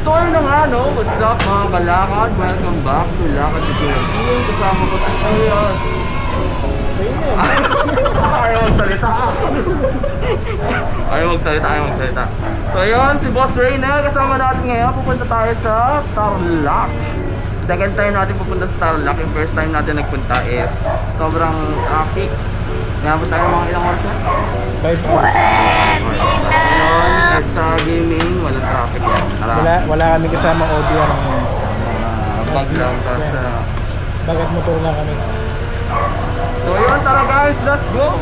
So ayun na nga, no? What's up mga kalakad? Welcome back to Lakad ni Kuya Kim. Kasama ko si Kuya. Ayaw magsalita. Ayaw magsalita. So ayun, si Boss Ray na kasama natin ngayon. Pupunta tayo sa Tarlac. Second time natin pupunta sa Tarlac. Yung first time natin nagpunta is sobrang traffic. Nabot tayo mga ilang oras na? 5 hours. Ngayon, at sa gaming, walang traffic yan. Wala kami kasama ODR ngayon. Bag lang sa... Bagat motor lang kami. So yun, tara guys, let's go!